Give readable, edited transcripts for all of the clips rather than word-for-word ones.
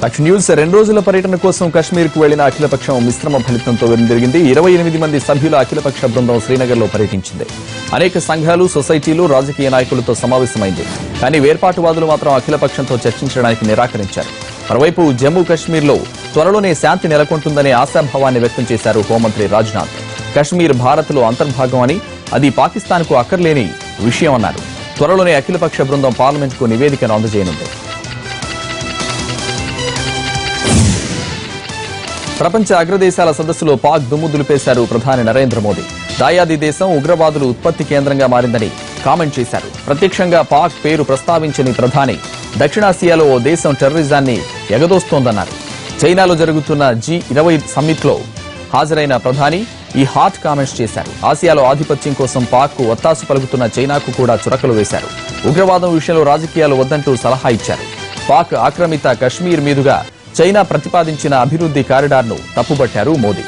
దక్షిణ న్యూస్ 2 రోజుల పర్యటన కోసం కశ్మీర్కు వెళ్లిన అఖిలపక్షం మిశ్రమ ఫలితంతో జరిగింది. 28 మంది సభ్యుల అఖిలపక్ష బృందం శ్రీనగర్లో పర్యటించింది. అనేక సంఘాలు, సొసైటీలు, రాజకీయ నాయకులతో సమావేశమైంది. కానీ వేర్పాటువాదులు మాత్రం అఖిలపక్షంతో చర్చించడానికి నిరాకరించారు. మరోవైపు జమ్మూ కశ్మీర్లో త్వరలోనే శాంతి నెలకొంటుందనే ఆశాభావాన్ని వ్యక్తం చేశారు హోంమంత్రి రాజ్నాథ్. కశ్మీర్ భారత్లో అంతర్భాగం అని, అది పాకిస్తాన్కు అక్కర్లేని విషయం అన్నారు. త్వరలోనే అఖిలపక్ష బృందం పార్లమెంట్కు నివేదికను అందజేయనుంది. ప్రపంచ అగ్రదేశాల సదస్సులో పాక్ దుమ్ము దులిపేశారు ప్రధాని నరేంద్ర మోదీ. దాయాది దేశం ఉగ్రవాదులు ఉత్పత్తి కేంద్రంగా మారిందని కామెంట్ చేశారు. ప్రత్యక్షంగా పాక్ పేరు ప్రస్తావించని ప్రధాని దక్షిణాసియాలో ఓ దేశం టెర్రరిజాన్ని ఎగదోస్తోందన్నారు. చైనాలో జరుగుతున్న G20 సమ్మిట్లో హాజరైన ప్రధాని ఈ హాట్ కామెంట్స్ చేశారు. ఆసియాలో ఆధిపత్యం కోసం పాక్కు ఒత్తాసు పలుకుతున్న చైనాకు కూడా చురకలు వేశారు. ఉగ్రవాదం విషయంలో రాజకీయాలు వద్దంటూ సలహా ఇచ్చారు. పాక్ ఆక్రమిత కశ్మీర్ మీదుగా చైనా ప్రతిపాదించిన అభివృద్ధి కారిడార్ను తప్పుబట్టారు మోదీ.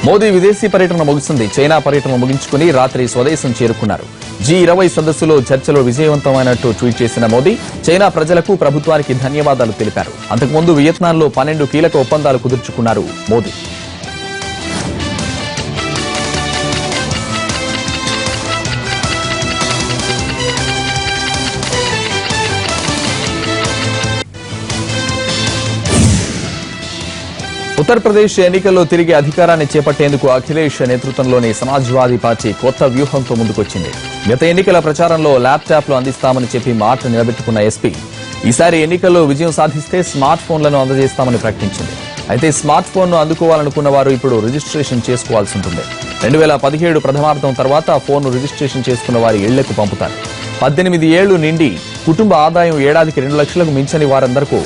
మోదీ విదేశీ పర్యటన ముగిసింది. చైనా పర్యటన ముగించుకుని రాత్రి స్వదేశం చేరుకున్నారు. G20 సదస్సులో చర్చలు విజయవంతమైనట్టు ట్వీట్ చేసిన మోదీ చైనా ప్రజలకు, ప్రభుత్వానికి ధన్యవాదాలు తెలిపారు. అంతకుముందు వియత్నాంలో 12 కీలక ఒప్పందాలు కుదుర్చుకున్నారు మోదీ. ఉత్తరప్రదేశ్ ఎన్నికల్లో తిరిగి అధికారాన్ని చేపట్టేందుకు అఖిలేష్ నేతృత్వంలోని సమాజ్వాదీ పార్టీ కొత్త వ్యూహంతో ముందుకొచ్చింది. గత ఎన్నికల ప్రచారంలో ల్యాప్టాప్లు అందిస్తామని చెప్పి మాట నిలబెట్టుకున్న ఎస్పీ ఈసారి ఎన్నికల్లో విజయం సాధిస్తే స్మార్ట్ ఫోన్లను అందజేస్తామని ప్రకటించింది. అయితే స్మార్ట్ ఫోన్ను అందుకోవాలనుకున్న వారు ఇప్పుడు రిజిస్ట్రేషన్ చేసుకోవాల్సి ఉంటుంది. 2017 ప్రథమార్థం తర్వాత ఫోన్ను రిజిస్ట్రేషన్ చేసుకున్న వారి ఇళ్లకు పంపుతారు. 18 ఏళ్లు నిండి కుటుంబ ఆదాయం ఏడాదికి 2 లక్షలకు మించని వారందరికీ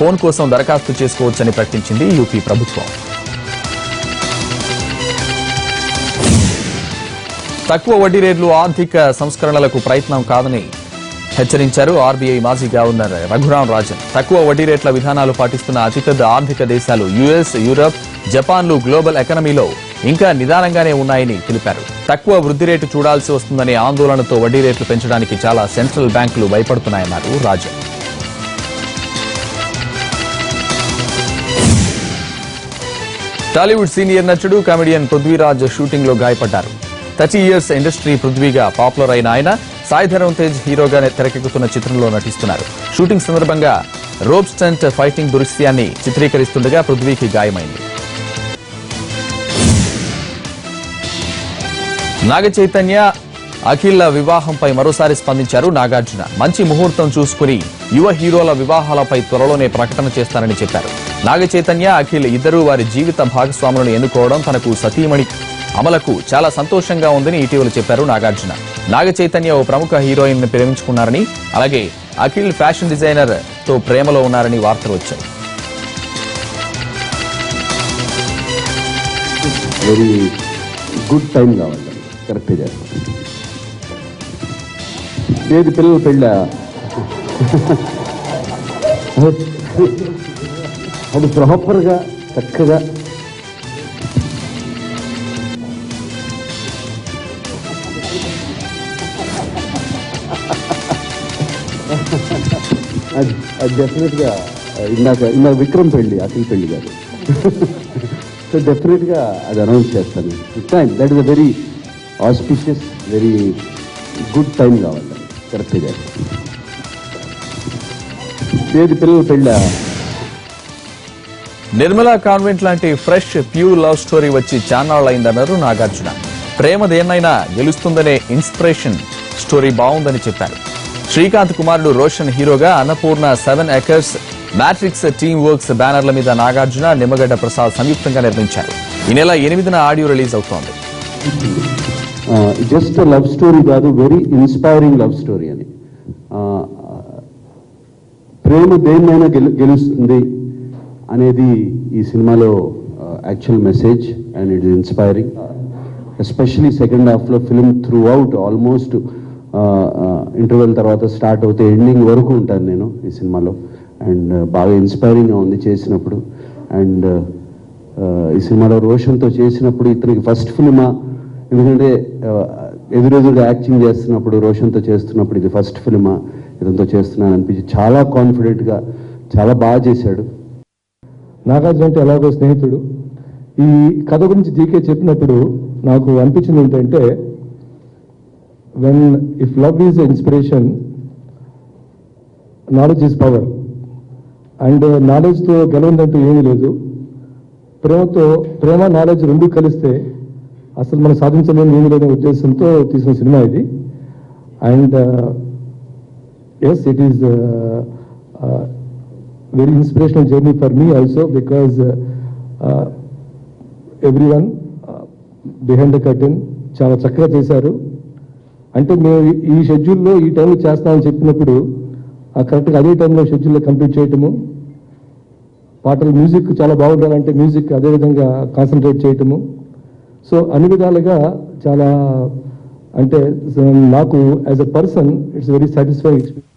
ఫోన్ కోసం దరఖాస్తు చేసుకోవచ్చని ప్రకటించింది యూపీ ప్రభుత్వం. తక్కువ వడ్డీ రేట్లు ఆర్థిక సంస్కరణలకు ప్రయత్నం కాదని హెచ్చరించారు ఆర్బీఐ మాజీ గవర్నర్ రఘురాం రాజన్. తక్కువ వడ్డీ రేట్ల విధానాలు పాటిస్తున్న అతిపెద్ద ఆర్థిక దేశాలు యుఎస్, యూరప్, జపాన్లు గ్లోబల్ ఎకానమీలో ఇంకా నిదానంగానే ఉన్నాయని తెలిపారు. తక్కువ వృద్ధి రేటు చూడాల్సి వస్తుందనే ఆందోళనతో వడ్డీ రేట్లు పెంచడానికి చాలా సెంట్రల్ బ్యాంకులు భయపడుతున్నాయన్నారు రాజన్. టాలీవుడ్ సీనియర్ నటుడు, కమెడియన్ పృథ్వీరాజ్ షూటింగ్ లో గాయపడ్డారు. 30 years ఇండస్ట్రీ పృథ్వీగా పాపులర్ అయిన ఆయన సాయి ధరమ్ తేజ్ హీరోగా తెరకెక్కుతున్న చిత్రంలో నటిస్తున్నారు. షూటింగ్ సందర్భంగా రోప్ స్టంట్ ఫైటింగ్ దృశ్యాన్ని చిత్రీకరిస్తుండగా పృథ్వీకి గాయమైంది. నాగ చైతన్య, అఖిల్ వివాహంపై మరోసారి స్పందించారు నాగార్జున. మంచి ముహూర్తం చూసుకుని యువ హీరోల వివాహాలపై త్వరలోనే ప్రకటన చేస్తారని చెప్పారు. నాగ చైతన్య, అఖిల్ ఇద్దరూ వారి జీవిత భాగస్వాములను ఎన్నుకోవడం తనకు సతీమణి అమలకు చాలా సంతోషంగా ఉందని ఇటీవల చెప్పారు నాగార్జున. నాగ చైతన్య ఓ ప్రముఖ హీరోయిన్ ని ప్రేమించుకున్నారని, అలాగే అఖిల్ ఫ్యాషన్ డిజైనర్ తో ప్రేమలో ఉన్నారని వార్తలు వచ్చాయి. వెరీ గుడ్ టైం కావాలి, కరెక్ట్ చేస్తాం. ఏది పిల్లలు పెళ్ళ అది ప్రాపర్గా చక్కగా అది డెఫినెట్గా ఇందాక విక్రమ్ పెళ్ళి, అఖిల్ పెళ్ళి కాదు. సో డెఫినెట్గా అది అనౌన్స్ చేస్తాను. Time that is a very auspicious, very good time కావాలి, కరెక్ట్ చేస్తాను. ఏది పిల్లలు పెళ్ళ నిర్మలా కాన్వెంట్ లాంటి ఫ్రెష్ ప్యూర్ లవ్ స్టోరీ వచ్చి చాన్నాళ్లైందన్నారు నాగార్జున. ప్రేమ దేన్నైనా గెలుస్తుందనే ఇన్స్పిరేషన్ స్టోరీ బాగుందని చెప్పారు. శ్రీకాంత్ కుమారుడు రోషన్ హీరోగా Annapurna 7 acres matrix team works బ్యానర్ల మీద నాగార్జున, నిమ్మగడ్డ ప్రసాద్ సంయుక్తంగా నిర్మించారు. ఈ నెల 8న ఆడియో రిలీజ్ అవుతోంది. జస్ట్ లవ్ స్టోరీ కాదు, వెరీ ఇన్స్పైరింగ్ లవ్ స్టోరీ అని. ప్రేమ దేన్నైనా గెలుస్తుంది అనేది ఈ సినిమాలో actual message, and it is inspiring. Especially second హాఫ్లో film throughout almost interval తర్వాత స్టార్ట్ అవుతే ఎండింగ్ వరకు ఉంటాను నేను ఈ సినిమాలో. అండ్ బాగా ఇన్స్పైరింగ్గా ఉంది చేసినప్పుడు. అండ్ ఈ సినిమాలో రోషన్తో చేసినప్పుడు ఇతనికి ఫస్ట్ ఫిల్మా, ఎందుకంటే ఎదురెదురుగా యాక్టింగ్ చేస్తున్నప్పుడు, రోషన్తో చేస్తున్నప్పుడు ఇది ఫస్ట్ ఫిల్మా ఇదంతా చేస్తున్నాను అనిపించి చాలా కాన్ఫిడెంట్గా చాలా బాగా చేశాడు. నాగార్జున అంటే ఎలాగో స్నేహితుడు. ఈ కథ గురించి జీకే చెప్పినప్పుడు నాకు అనిపించింది ఏంటంటే, if love is inspiration, knowledge is power. And నాలెడ్జ్తో గెలవందంటూ ఏమీ లేదు. ప్రేమ నాలెడ్జ్ రెండు కలిస్తే అసలు మనం సాధించలేని ఏమీ లేని ఉద్దేశంతో తీసిన సినిమా ఇది. And yes, it is very inspirational journey for me also, because everyone behind the curtain చాలా చక్కగా చేశారు. అంటే మేము ఈ షెడ్యూల్లో ఈ టైంలో చేస్తామని చెప్పినప్పుడు కరెక్ట్గా అదే టైంలో షెడ్యూల్లో కంప్లీట్ చేయటము, పాటలు మ్యూజిక్ చాలా బాగుండాలంటే మ్యూజిక్ అదేవిధంగా కాన్సన్ట్రేట్ చేయటము. సో అన్ని విధాలుగా చాలా, అంటే నాకు as a person it's very satisfying experience.